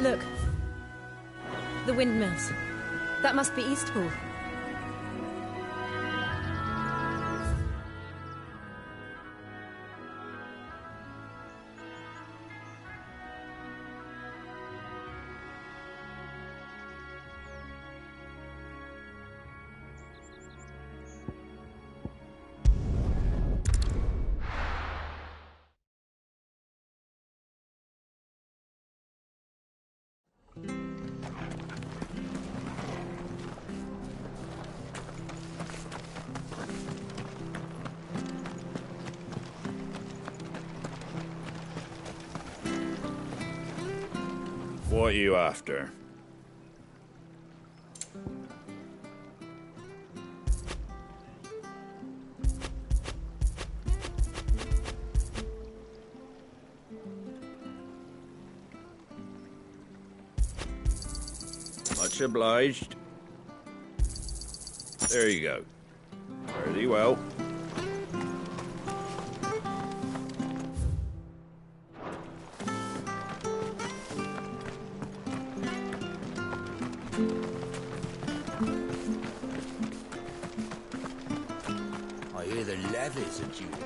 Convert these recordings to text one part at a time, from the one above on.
Look. The windmills. That must be Eastpool. What are you after? Much obliged. There you go. Very well. I hear the levies are due to go.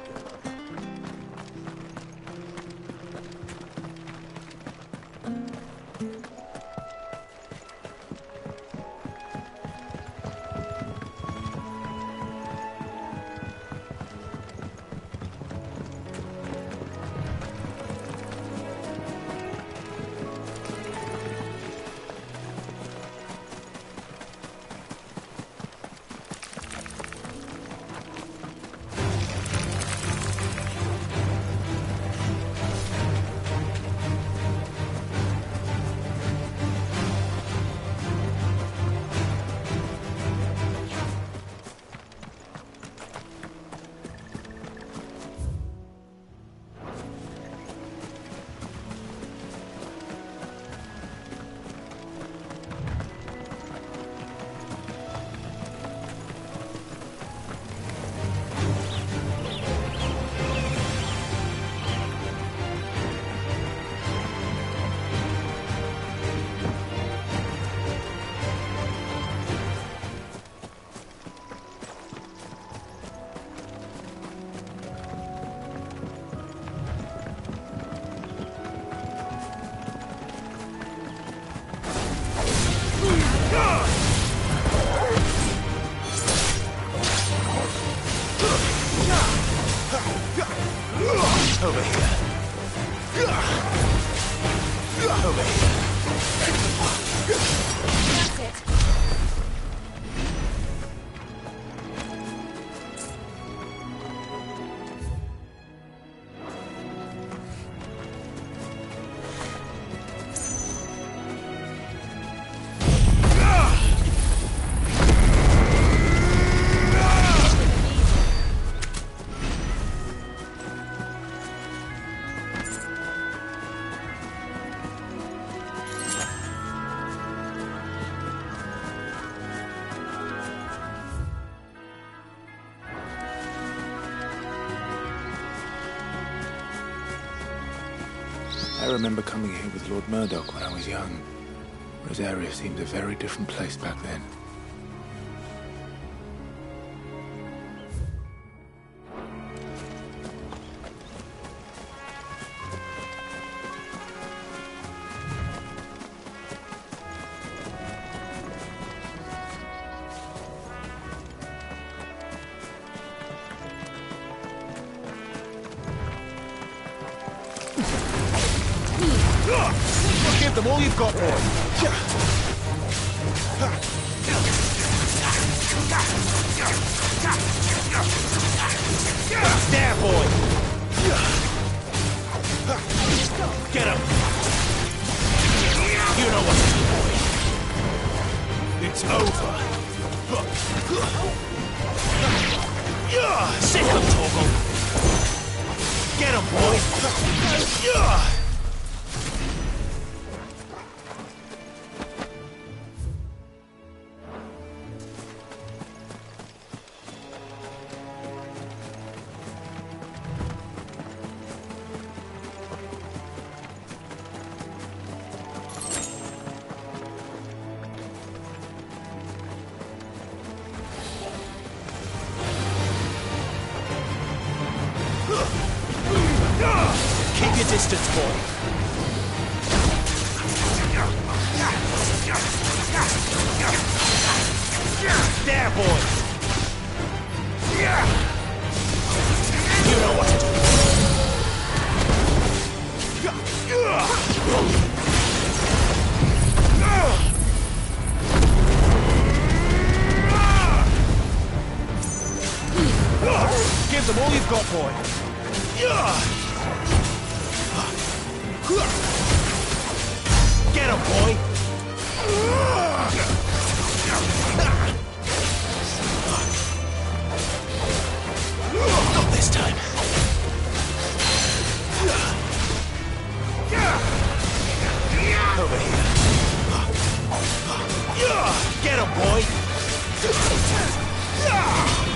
Over here. Over here. That's it. I remember coming here with Lord Murdoch when I was young. Rosaria seemed a very different place back then. Give them all you've got, boy. There, boy. Get him. You know what to do, boy. It's over. Sit him, Torgal. Get him, boy. assistance, boy. There, boy. You know what to do. Give them all you've got, boy. Get him, boy. Not this time. Over here. Get him, boy.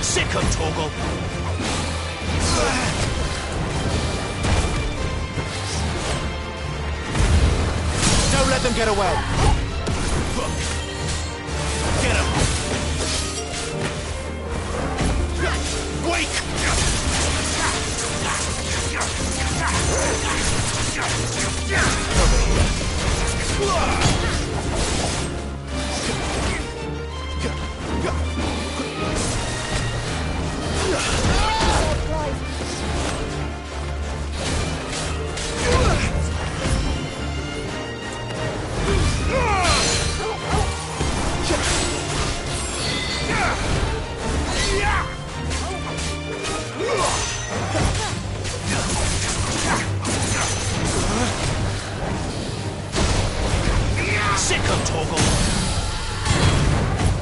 Sick him, Torgal. Don't let them get away. Get him. Wake! Over here. Sick of Torgal.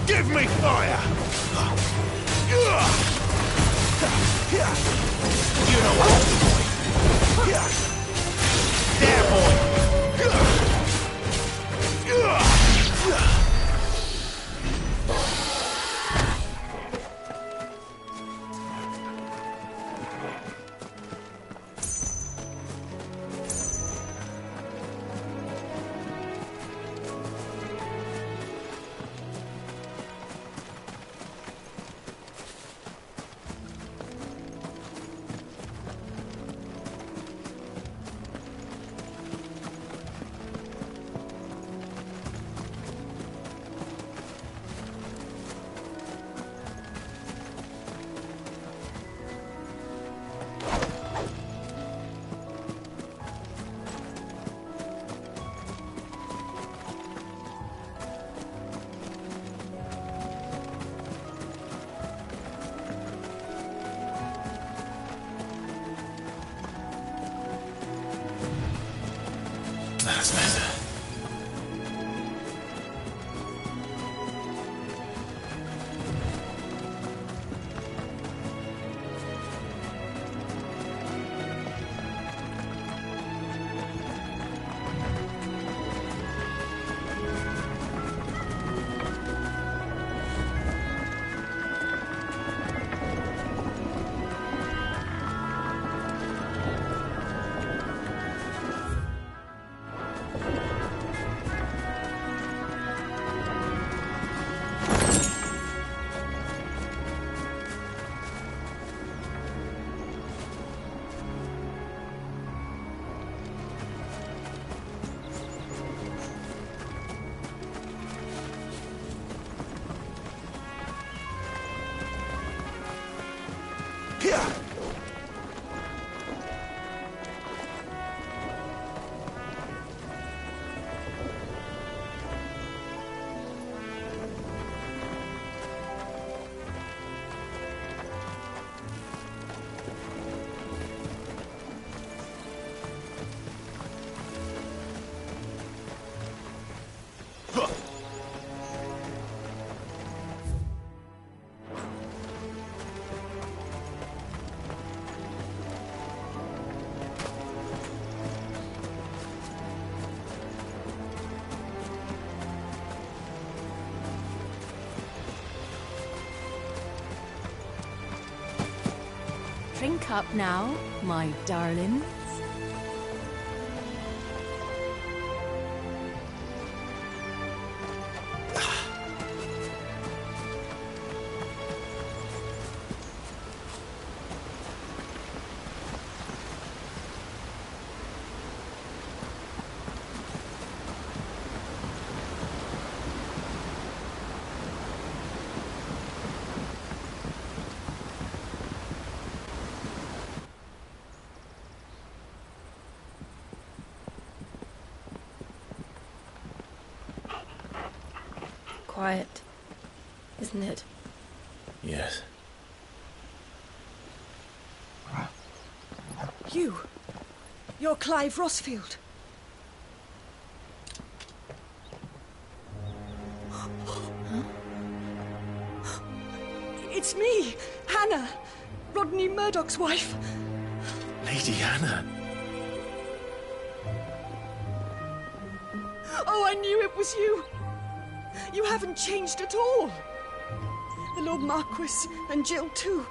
Give me fire! You know what to do, boy. There, boy. That's better. Drink up now, my darlings. quiet, isn't it? Yes. You're Clive Rossfield. It's me, Hannah, Rodney Murdoch's wife. Lady Hannah. Oh, I knew it was you. You haven't changed at all. The Lord Marquis and Jill too.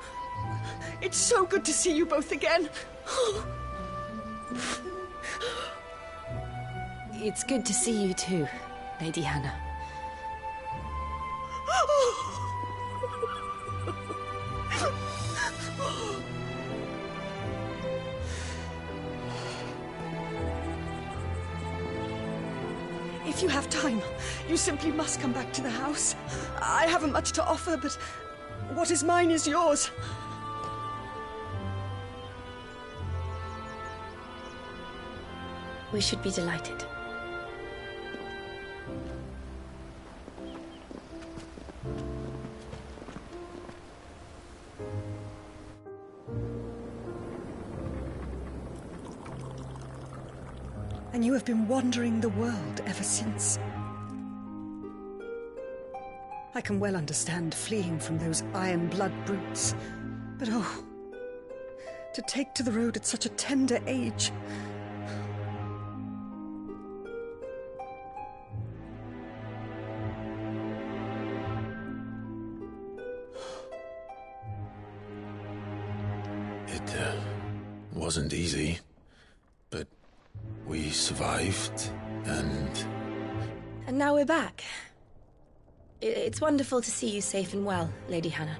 It's so good to see you both again. It's good to see you too, Lady Hannah. If you have time, you simply must come back to the house. I haven't much to offer, but what is mine is yours. We should be delighted. And you have been wandering the world ever since. I can well understand fleeing from those iron blood brutes. But oh, to take to the road at such a tender age. It wasn't easy, but we survived, and now we're back. It's wonderful to see you safe and well, Lady Hannah.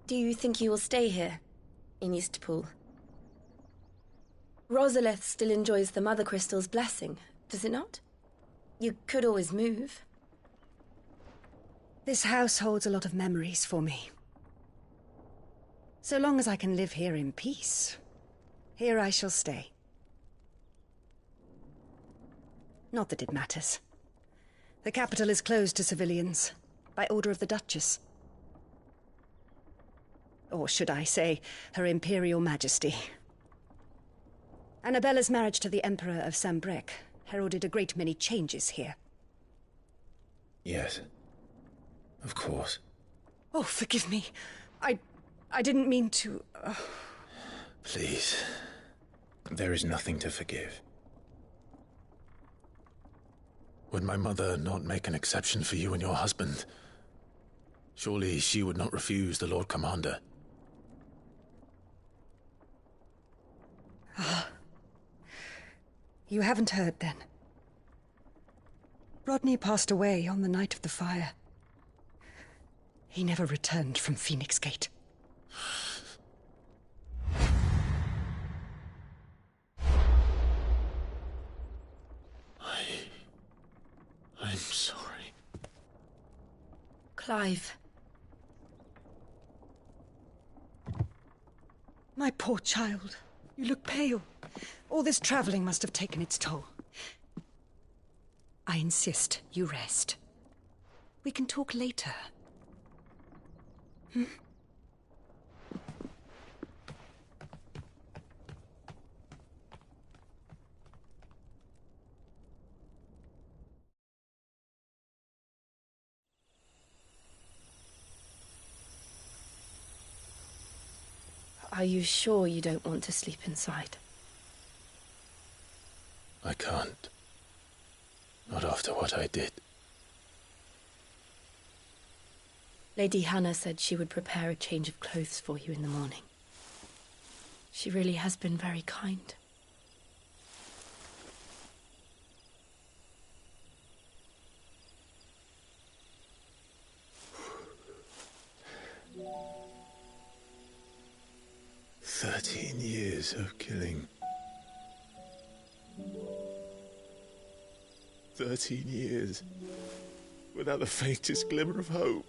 Do you think you will stay here, in Eastpool? Rosalith still enjoys the Mother Crystal's blessing, does it not? You could always move. This house holds a lot of memories for me. So long as I can live here in peace, here I shall stay. Not that it matters. The capital is closed to civilians, by order of the Duchess. Or should I say, Her Imperial Majesty. Annabella's marriage to the Emperor of Sambrec heralded a great many changes here. yes, of course. Oh, forgive me. I didn't mean to... Please, there is nothing to forgive. Would my mother not make an exception for you and your husband? Surely she would not refuse the Lord Commander. You haven't heard, then. Rodney passed away on the night of the fire. He never returned from Phoenix Gate. I'm sorry. Clive. My poor child. You look pale. All this traveling must have taken its toll. I insist you rest. We can talk later. Are you sure you don't want to sleep inside? I can't. Not after what I did. Lady Hannah said she would prepare a change of clothes for you in the morning. She really has been very kind. "13 years of killing. 13 years, without the faintest glimmer of hope.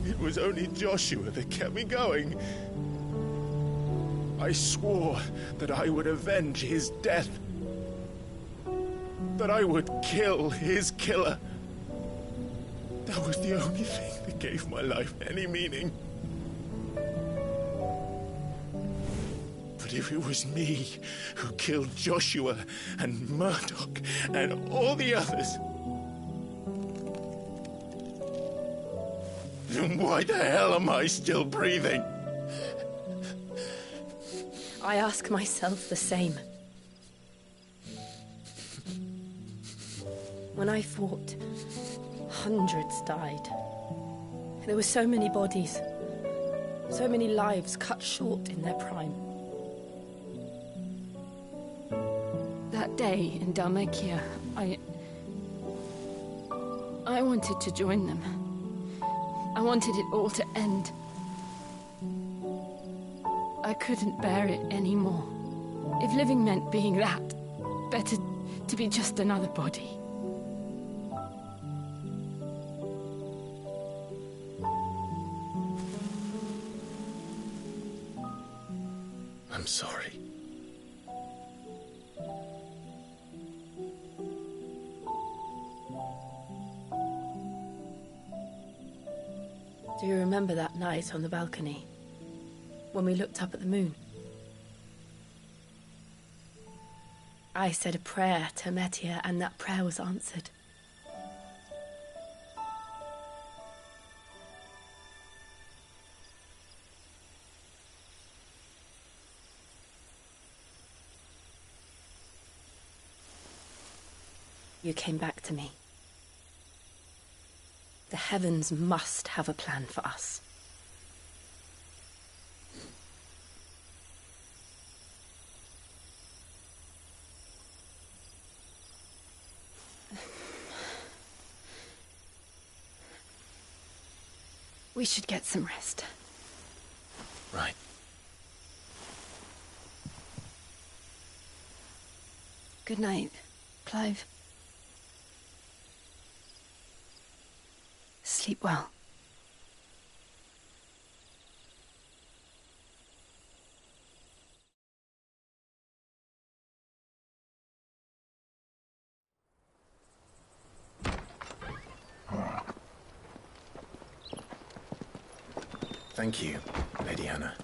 It was only Joshua that kept me going. I swore that I would avenge his death. That I would kill his killer. That was the only thing that gave my life any meaning. But if it was me who killed Joshua and Murdoch and all the others, then why the hell am I still breathing? I ask myself the same. When I fought, hundreds died. There were so many bodies, so many lives cut short in their prime. That day in Dalmacia, I wanted to join them. I wanted it all to end. I couldn't bear it anymore. If living meant being that, better to be just another body. I'm sorry. Do you remember that night on the balcony, when we looked up at the moon? I said a prayer to Metia, and that prayer was answered. You came back to me. The heavens must have a plan for us. We should get some rest. Right. Good night, Clive. Sleep well. Thank you, Lady Hannah.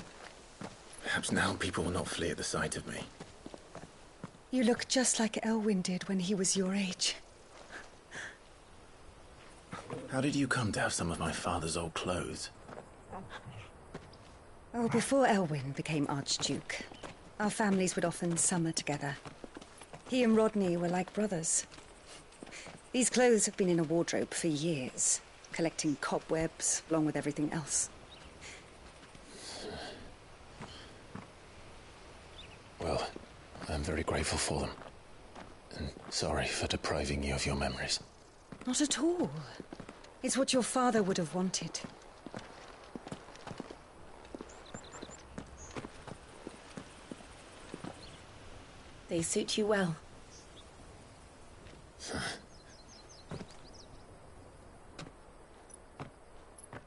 Perhaps now people will not flee at the sight of me. You look just like Elwyn did when he was your age. How did you come to have some of my father's old clothes? Oh, before Elwyn became Archduke, our families would often summer together. He and Rodney were like brothers. These clothes have been in a wardrobe for years, collecting cobwebs along with everything else. Well, I'm very grateful for them. And sorry for depriving you of your memories. Not at all. It's what your father would have wanted. They suit you well.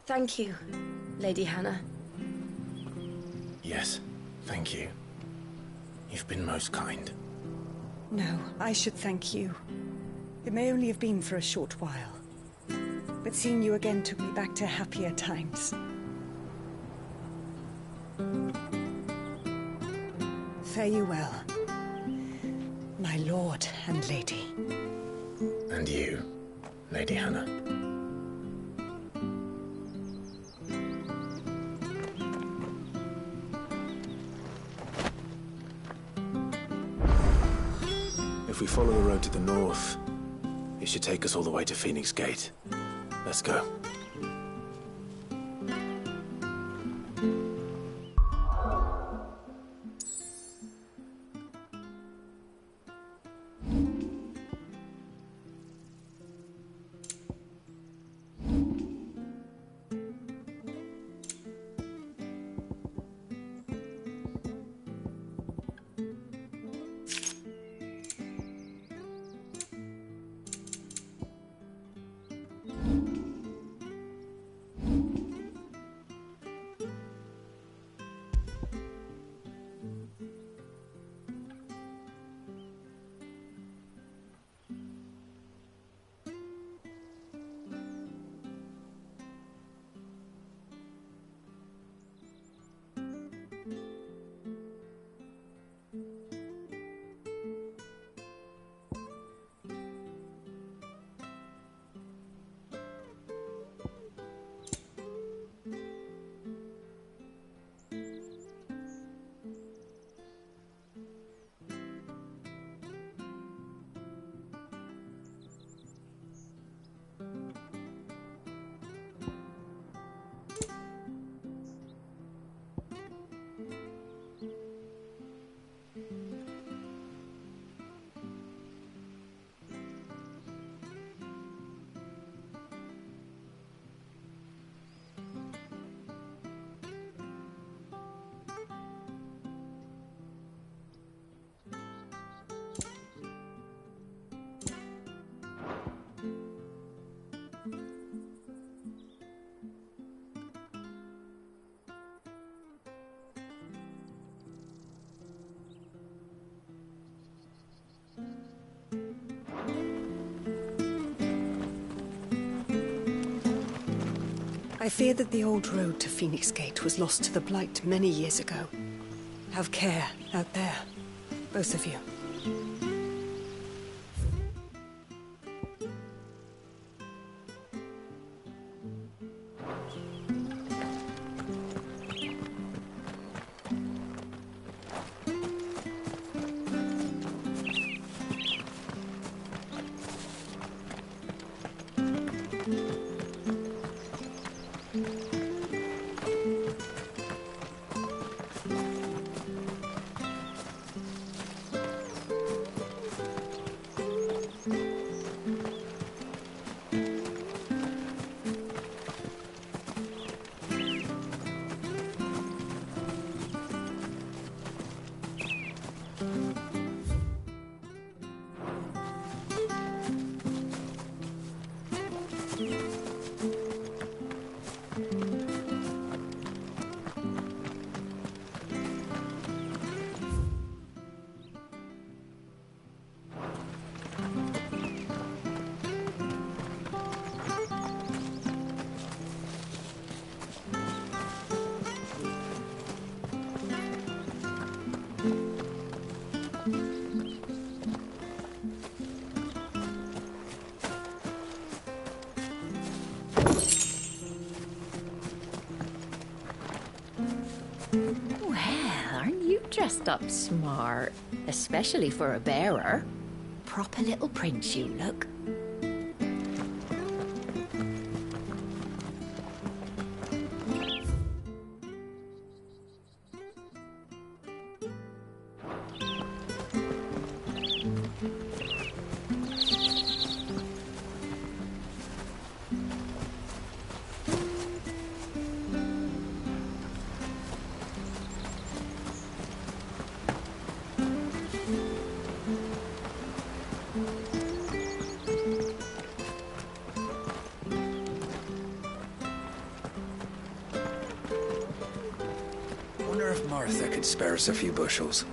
Thank you, Lady Hannah. Yes, thank you. You've been most kind. No, I should thank you. It may only have been for a short while, but seeing you again took me back to happier times. Fare you well, my lord and lady. And you, Lady Hannah. If we follow the road to the north, it should take us all the way to Phoenix Gate. Let's go. I fear that the old road to Phoenix Gate was lost to the Blight many years ago. Have care out there, both of you. Dressed up smart, especially for a bearer. Proper little prince you look. Wonder if Martha could spare us a few bushels.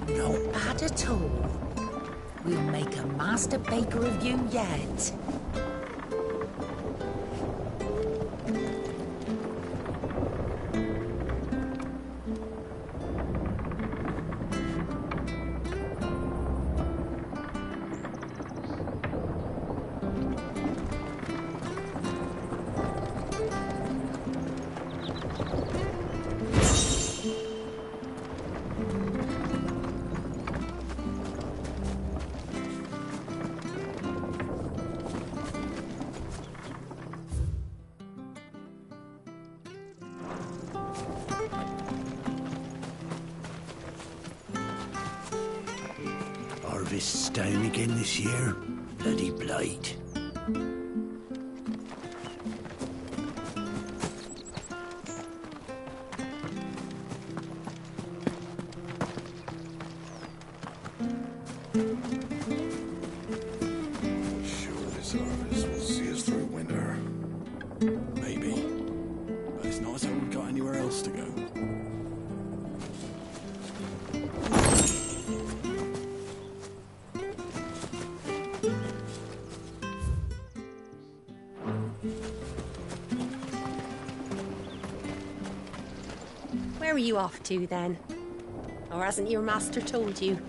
Not bad at all. We'll make a master baker of you yet. Harvest's down again this year. Bloody blight. Sure, this harvest will see us through winter. Maybe. But it's not as though we've got any miles to go. Where are you off to, then? Or hasn't your master told you?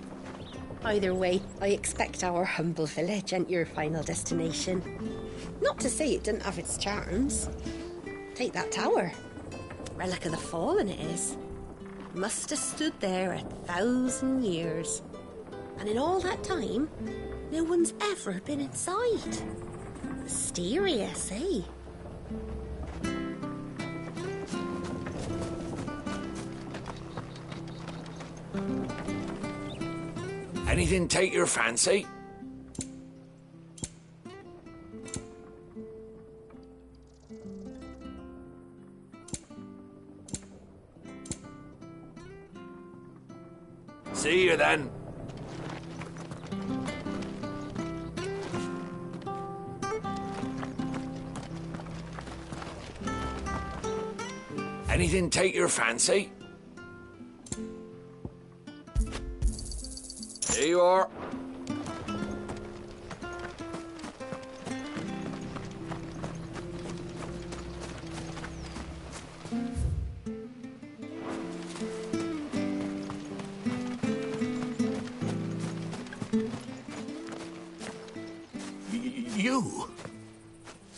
Either way, I expect our humble village ain't your final destination. Not to say it didn't have its charms. Take that tower. Relic of the Fallen it is. Must have stood there 1,000 years. And in all that time, no one's ever been inside. Mysterious, eh? Anything take your fancy? See you then. Anything take your fancy? Here you are. You?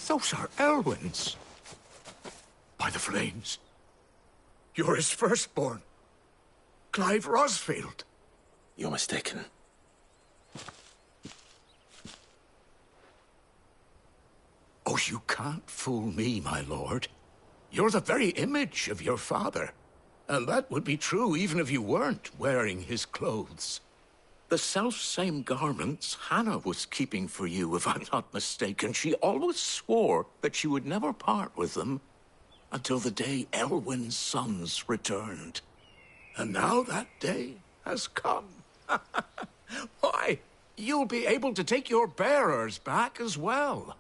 Those are Elwyn's. By the flames. You're his firstborn. Clive Rosfield. You're mistaken. Oh, you can't fool me, my lord. You're the very image of your father. And that would be true even if you weren't wearing his clothes. The self-same garments Hannah was keeping for you, if I'm not mistaken. She always swore that she would never part with them until the day Elwyn's sons returned. And now that day has come. Why, you'll be able to take your bearers back as well.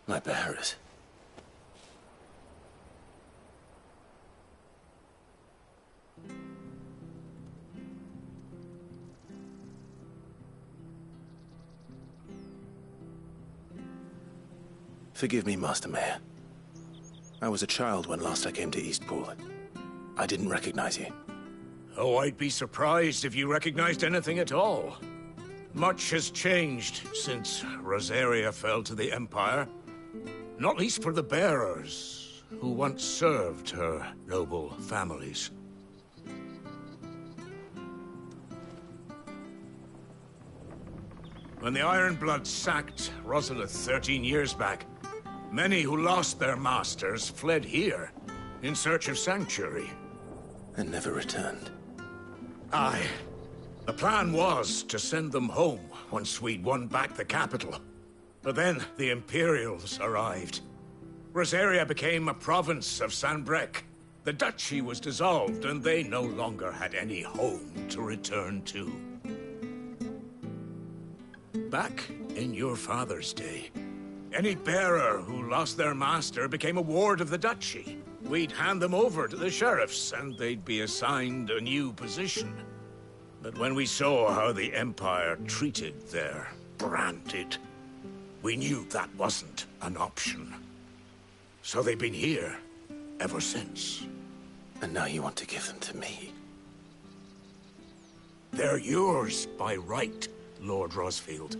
My bearers? Forgive me, Master Mayor. I was a child when last I came to Eastpool. I didn't recognize you. Oh, I'd be surprised if you recognized anything at all. Much has changed since Rosaria fell to the Empire. Not least for the bearers, who once served her noble families. When the Ironbloods sacked Rosalith 13 years back, many who lost their masters fled here in search of sanctuary. And never returned. Aye. The plan was to send them home once we'd won back the capital. But then the Imperials arrived. Rosaria became a province of Sanbreque. The duchy was dissolved, and they no longer had any home to return to. Back in your father's day, any bearer who lost their master became a ward of the duchy. We'd hand them over to the sheriffs, and they'd be assigned a new position. But when we saw how the Empire treated their branded, we knew that wasn't an option. So they've been here ever since. And now you want to give them to me? They're yours by right, Lord Rosfield.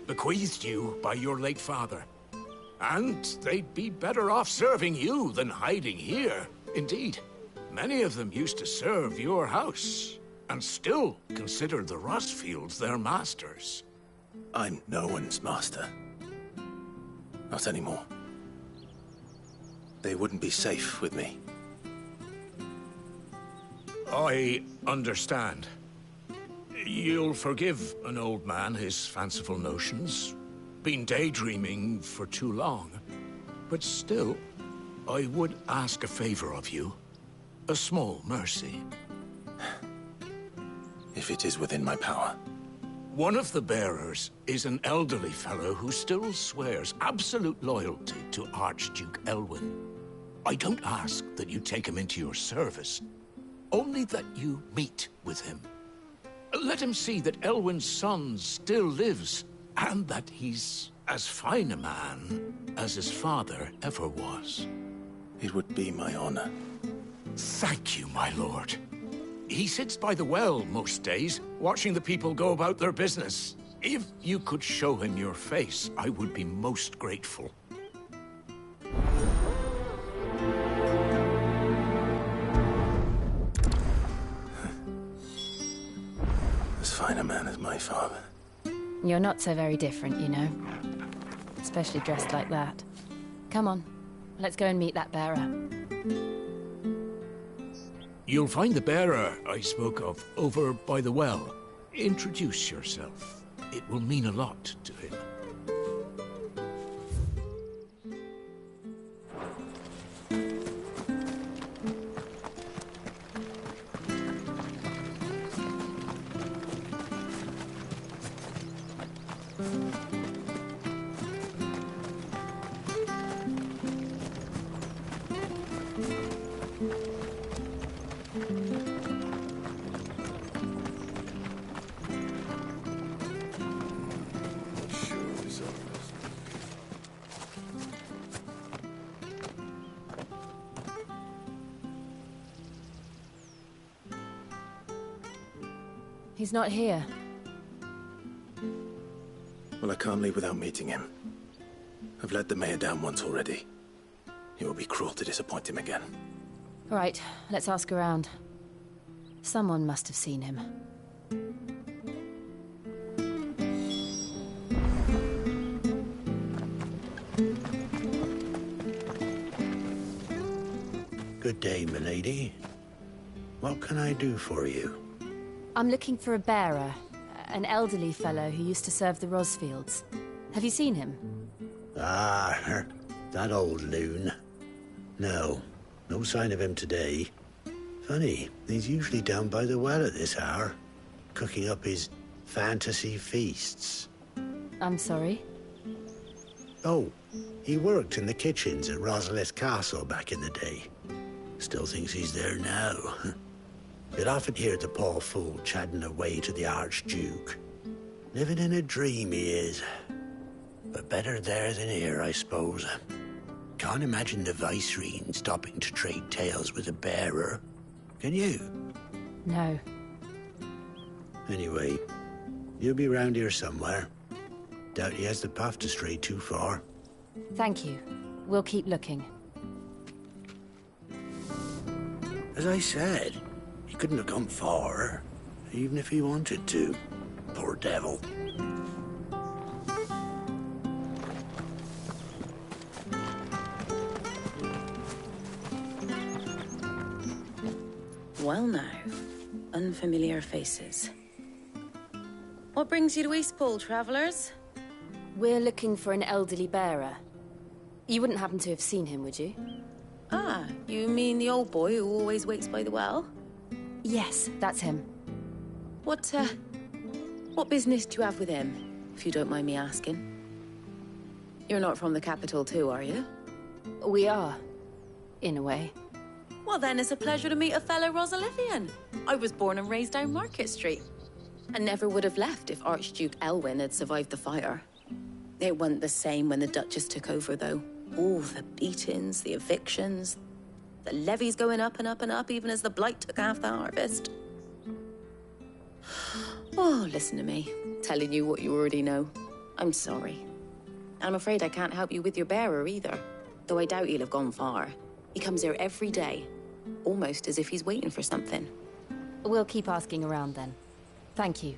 Bequeathed you by your late father. And they'd be better off serving you than hiding here. Indeed, many of them used to serve your house, and still consider the Rosfields their masters. I'm no one's master. Not anymore. They wouldn't be safe with me. I understand. You'll forgive an old man his fanciful notions. Been daydreaming for too long. But still, I would ask a favor of you. A small mercy. If it is within my power. One of the bearers is an elderly fellow who still swears absolute loyalty to Archduke Elwyn. I don't ask that you take him into your service, only that you meet with him. Let him see that Elwyn's son still lives, and that he's as fine a man as his father ever was. It would be my honor. Thank you, my lord. He sits by the well most days, watching the people go about their business. If you could show him your face, I would be most grateful. As fine a man as my father. You're not so very different, you know. Especially dressed like that. Come on, let's go and meet that bearer. You'll find the bearer I spoke of over by the well. Introduce yourself. It will mean a lot to him. He's not here. Well, I can't leave without meeting him. I've let the mayor down once already. It will be cruel to disappoint him again. All right, let's ask around. Someone must have seen him. Good day, milady. What can I do for you? I'm looking for a bearer, an elderly fellow who used to serve the Rosfields. Have you seen him? Ah, that old loon. No sign of him today. Funny, he's usually down by the well at this hour, cooking up his fantasy feasts. I'm sorry? Oh, he worked in the kitchens at Rosalith Castle back in the day. Still thinks he's there now. You'd often hear the poor fool chatting away to the Archduke. Living in a dream he is. But better there than here, I suppose. Can't imagine the Vicereine stopping to trade tales with a bearer. Can you? No. Anyway, you'll be round here somewhere. Doubt he has the puff to stray too far. Thank you. We'll keep looking. As I said, he couldn't have gone far, even if he wanted to. Poor devil. Well now, unfamiliar faces. What brings you to Eastpool, travellers? We're looking for an elderly bearer. You wouldn't happen to have seen him, would you? Ah, you mean the old boy who always waits by the well? Yes, that's him. What business do you have with him, if you don't mind me asking? You're not from the capital too, are you? We are, in a way. Well then, it's a pleasure to meet a fellow Rosalithian. I was born and raised down Market Street. And never would have left if Archduke Elwyn had survived the fire. It wasn't the same when the Duchess took over, though. All the beatings, the evictions, the levies going up and up and up, even as the blight took half the harvest. Oh, listen to me, telling you what you already know. I'm sorry. I'm afraid I can't help you with your bearer either, though I doubt he'll have gone far. He comes here every day, almost as if he's waiting for something. We'll keep asking around then. Thank you.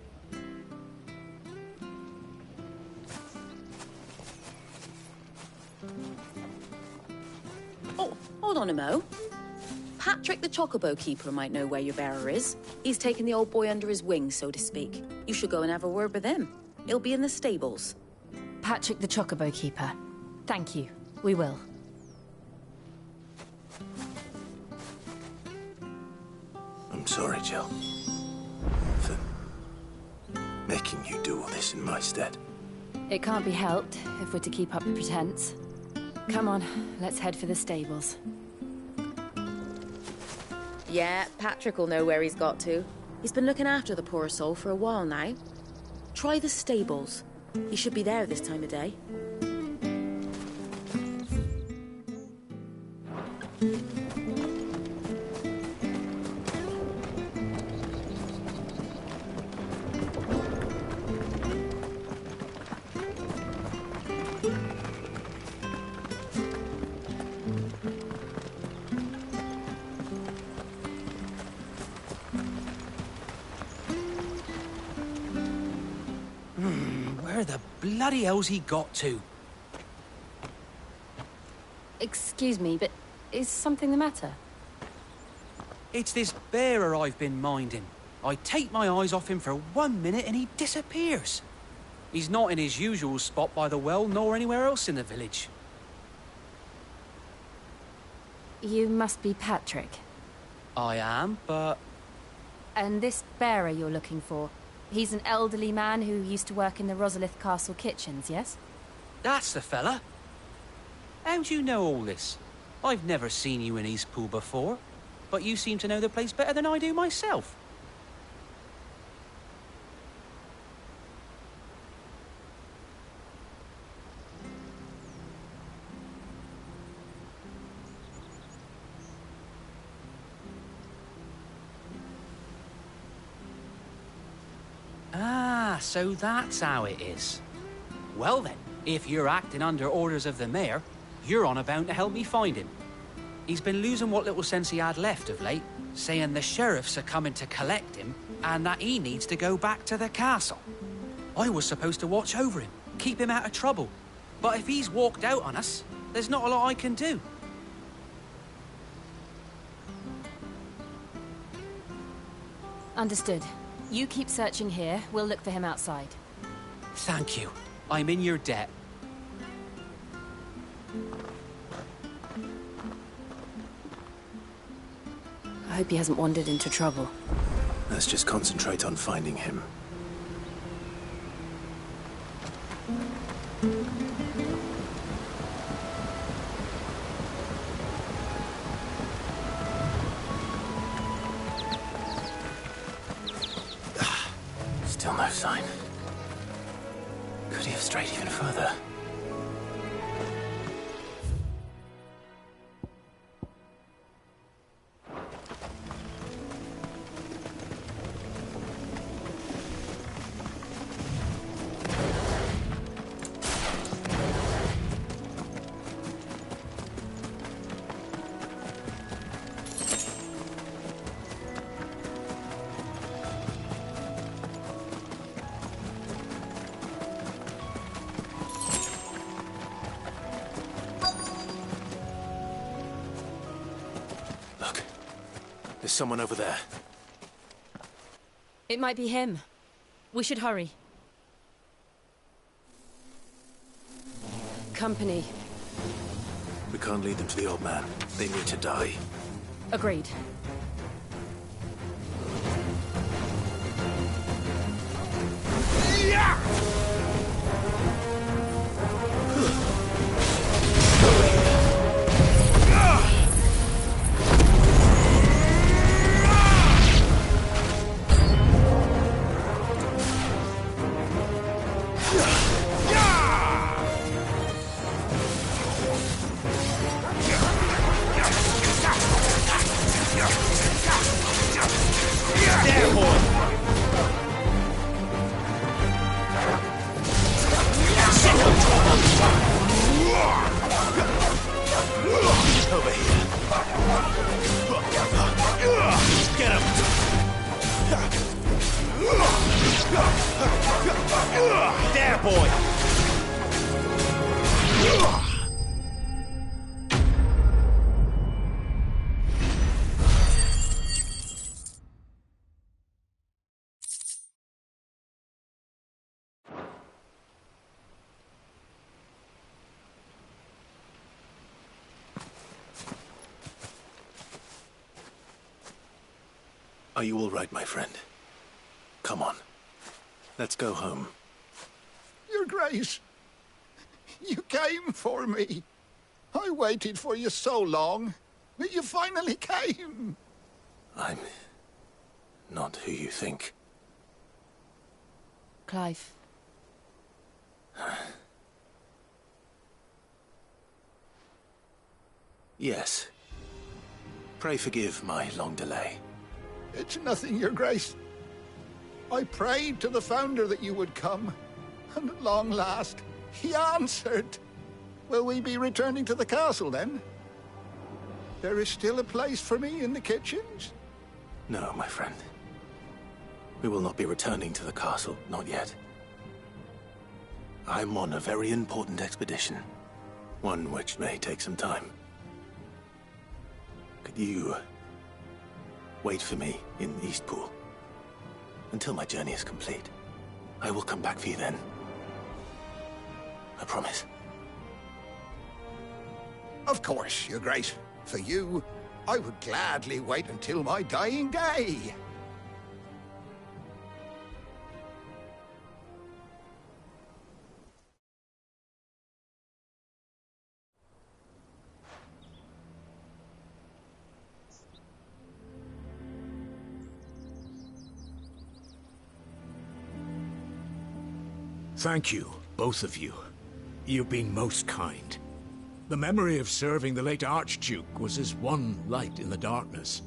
Oh, hold on a mo. Patrick the Chocobo Keeper might know where your bearer is. He's taken the old boy under his wing, so to speak. You should go and have a word with him. He'll be in the stables. Patrick the Chocobo Keeper. Thank you. We will. I'm sorry, Jill. For making you do all this in my stead. It can't be helped if we're to keep up the pretense. Come on, let's head for the stables. Yeah, Patrick will know where he's got to. He's been looking after the poor soul for a while now. Try the stables. He should be there this time of day. Where the bloody hell's he got to? Excuse me, but is something the matter? It's this bearer I've been minding. I take my eyes off him for 1 minute and he disappears. He's not in his usual spot by the well, nor anywhere else in the village. You must be Patrick. I am, but... And this bearer you're looking for, he's an elderly man who used to work in the Rosalith Castle kitchens, yes? That's the fella. How do you know all this? I've never seen you in Eastpool before, but you seem to know the place better than I do myself. Ah, so that's how it is. Well then, if you're acting under orders of the mayor, you're on about to help me find him. He's been losing what little sense he had left of late, saying the sheriffs are coming to collect him and that he needs to go back to the castle. I was supposed to watch over him, keep him out of trouble. But if he's walked out on us, there's not a lot I can do. Understood. You keep searching here, we'll look for him outside. Thank you. I'm in your debt. I hope he hasn't wandered into trouble. Let's just concentrate on finding him. Still no sign. Could he have strayed even further? There's someone over there. It might be him. We should hurry. Company. We can't lead them to the old man. They need to die. Agreed. Are you all right, my friend? Come on. Let's go home. Your Grace, you came for me. I waited for you so long, but you finally came. I'm not who you think. Clive. Yes. Pray forgive my long delay. It's nothing, Your Grace. I prayed to the Founder that you would come, and at long last, he answered. Will we be returning to the castle, then? There is still a place for me in the kitchens? No, my friend. We will not be returning to the castle, not yet. I'm on a very important expedition. One which may take some time. Could you wait for me in Eastpool until my journey is complete? I will come back for you then. I promise. Of course, Your Grace. For you, I would gladly wait until my dying day. Thank you, both of you. You've been most kind. The memory of serving the late Archduke was as one light in the darkness,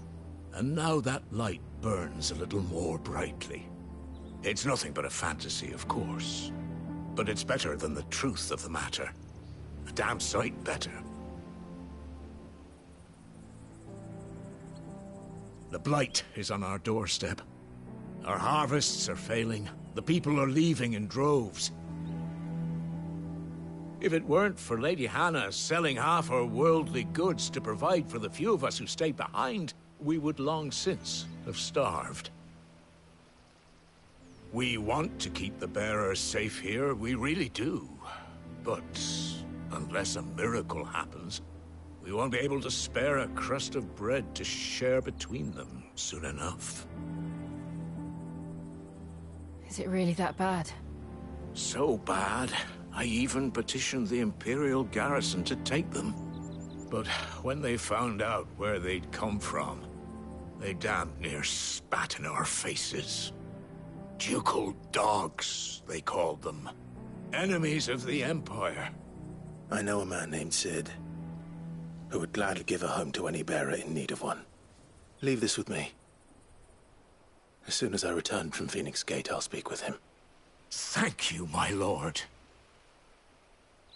and now that light burns a little more brightly. It's nothing but a fantasy, of course, but it's better than the truth of the matter. A damn sight better. The blight is on our doorstep. Our harvests are failing. The people are leaving in droves. If it weren't for Lady Hannah selling half her worldly goods to provide for the few of us who stayed behind, we would long since have starved. We want to keep the bearers safe here, we really do. But unless a miracle happens, we won't be able to spare a crust of bread to share between them soon enough. Is it really that bad? So bad, I even petitioned the Imperial garrison to take them. But when they found out where they'd come from, they damn near spat in our faces. Ducal dogs, they called them. Enemies of the Empire. I know a man named Sid, who would gladly give a home to any bearer in need of one. Leave this with me. As soon as I return from Phoenix Gate, I'll speak with him. Thank you, my lord.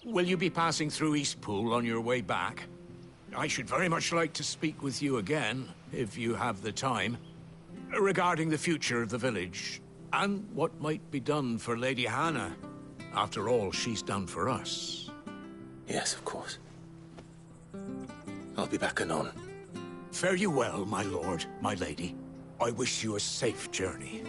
Will you be passing through Eastpool on your way back? I should very much like to speak with you again, if you have the time, regarding the future of the village, and what might be done for Lady Hannah. After all she's done for us. Yes, of course. I'll be back anon. Fare you well, my lord, my lady. I wish you a safe journey.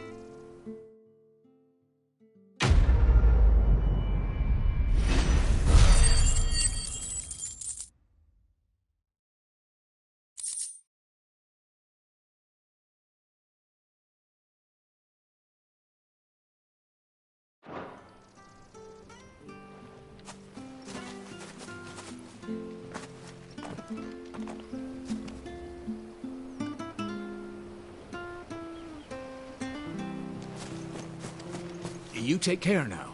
You take care now.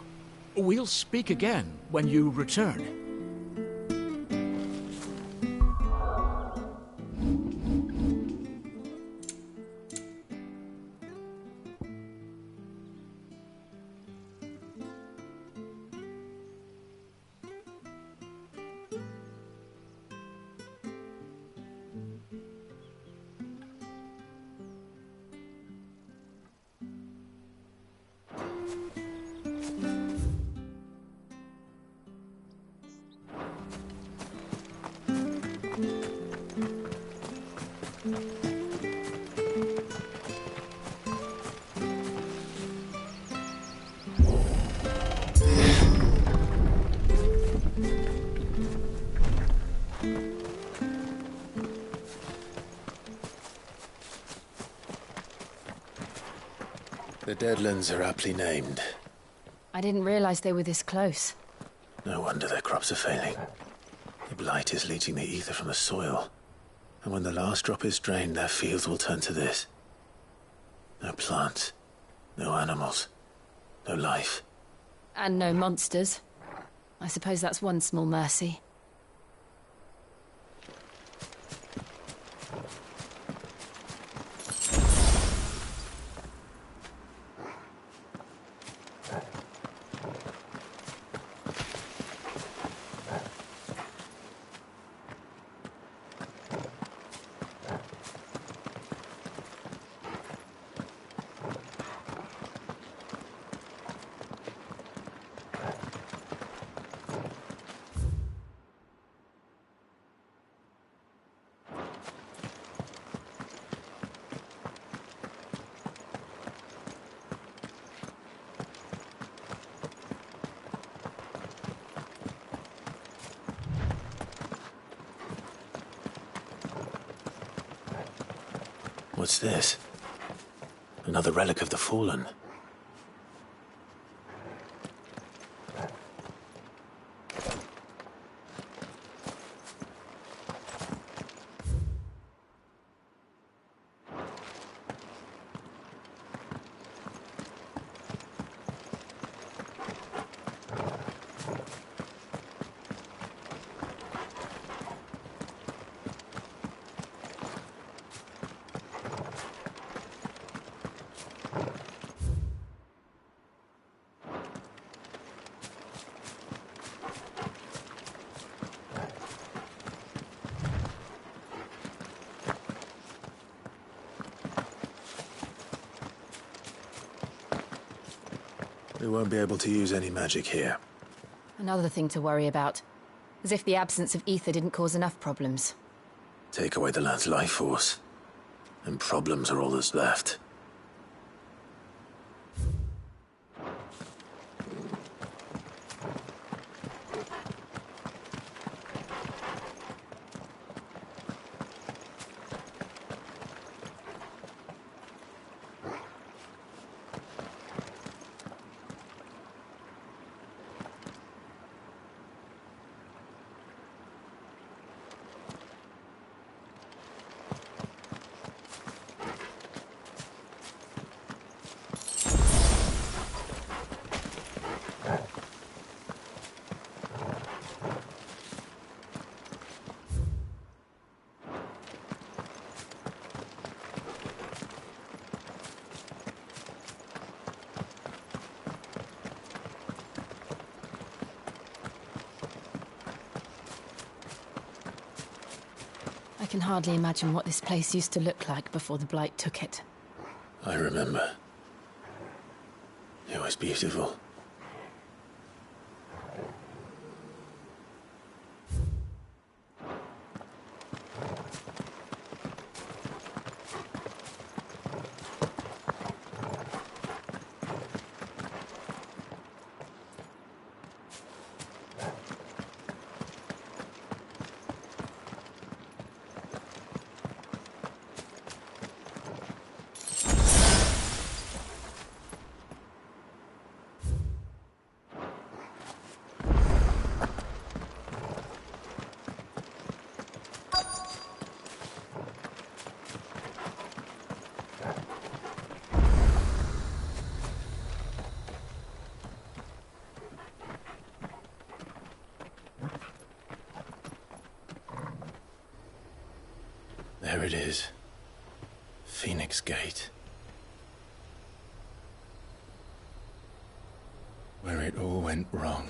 We'll speak again when you return. The Deadlands are aptly named. I didn't realize they were this close. No wonder their crops are failing. The blight is leaching the ether from the soil. And when the last drop is drained, their fields will turn to this. No plants, no animals, no life. And no monsters. I suppose that's one small mercy. What's this? Another relic of the Fallen. We won't be able to use any magic here. Another thing to worry about. As if the absence of ether didn't cause enough problems. Take away the lad's life force, and problems are all that's left. I can hardly imagine what this place used to look like before the Blight took it. I remember. It was beautiful. There it is. Phoenix Gate. Where it all went wrong.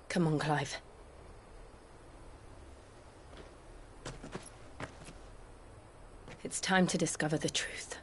Come on, Clive. It's time to discover the truth.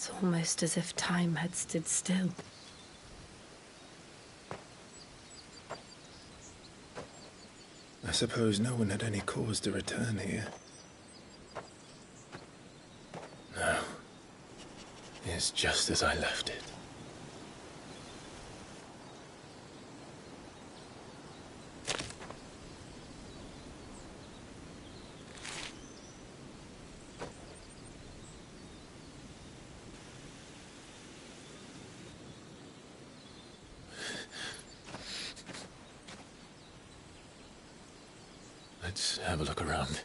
It's almost as if time had stood still. I suppose no one had any cause to return here. No. It's just as I left it. Let's have a look around.